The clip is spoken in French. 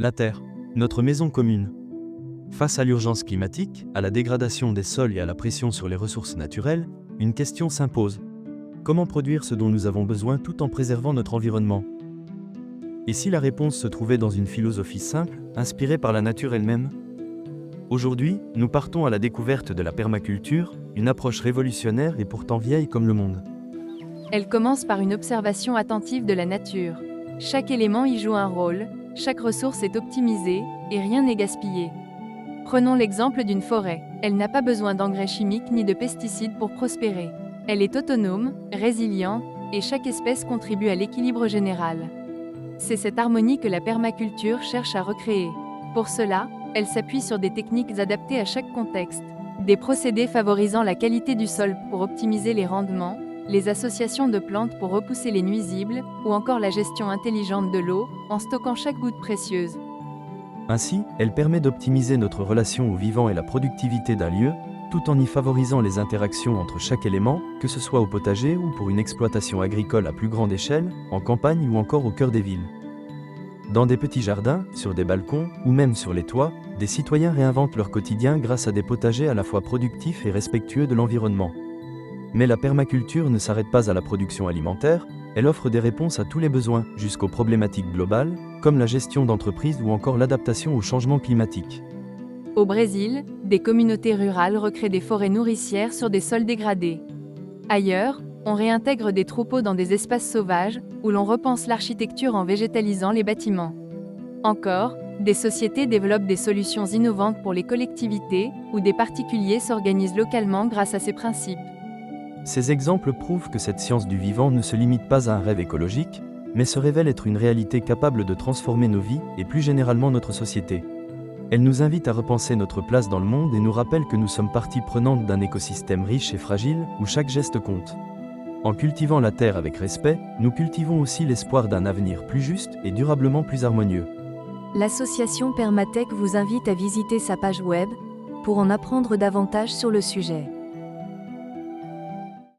La Terre, notre maison commune. Face à l'urgence climatique, à la dégradation des sols et à la pression sur les ressources naturelles, une question s'impose. Comment produire ce dont nous avons besoin tout en préservant notre environnement? Et si la réponse se trouvait dans une philosophie simple, inspirée par la nature elle-même? Aujourd'hui, nous partons à la découverte de la permaculture, une approche révolutionnaire et pourtant vieille comme le monde. Elle commence par une observation attentive de la nature. Chaque élément y joue un rôle, chaque ressource est optimisée, et rien n'est gaspillé. Prenons l'exemple d'une forêt. Elle n'a pas besoin d'engrais chimiques ni de pesticides pour prospérer. Elle est autonome, résiliente, et chaque espèce contribue à l'équilibre général. C'est cette harmonie que la permaculture cherche à recréer. Pour cela, elle s'appuie sur des techniques adaptées à chaque contexte. Des procédés favorisant la qualité du sol pour optimiser les rendements, les associations de plantes pour repousser les nuisibles, ou encore la gestion intelligente de l'eau, en stockant chaque goutte précieuse. Ainsi, elle permet d'optimiser notre relation au vivant et la productivité d'un lieu, tout en y favorisant les interactions entre chaque élément, que ce soit au potager ou pour une exploitation agricole à plus grande échelle, en campagne ou encore au cœur des villes. Dans des petits jardins, sur des balcons ou même sur les toits, des citoyens réinventent leur quotidien grâce à des potagers à la fois productifs et respectueux de l'environnement. Mais la permaculture ne s'arrête pas à la production alimentaire, elle offre des réponses à tous les besoins, jusqu'aux problématiques globales, comme la gestion d'entreprises ou encore l'adaptation au changement climatique. Au Brésil, des communautés rurales recréent des forêts nourricières sur des sols dégradés. Ailleurs, on réintègre des troupeaux dans des espaces sauvages, où l'on repense l'architecture en végétalisant les bâtiments. Encore, des sociétés développent des solutions innovantes pour les collectivités, où des particuliers s'organisent localement grâce à ces principes. Ces exemples prouvent que cette science du vivant ne se limite pas à un rêve écologique, mais se révèle être une réalité capable de transformer nos vies et plus généralement notre société. Elle nous invite à repenser notre place dans le monde et nous rappelle que nous sommes partie prenante d'un écosystème riche et fragile où chaque geste compte. En cultivant la terre avec respect, nous cultivons aussi l'espoir d'un avenir plus juste et durablement plus harmonieux. L'association Permatech vous invite à visiter sa page web pour en apprendre davantage sur le sujet.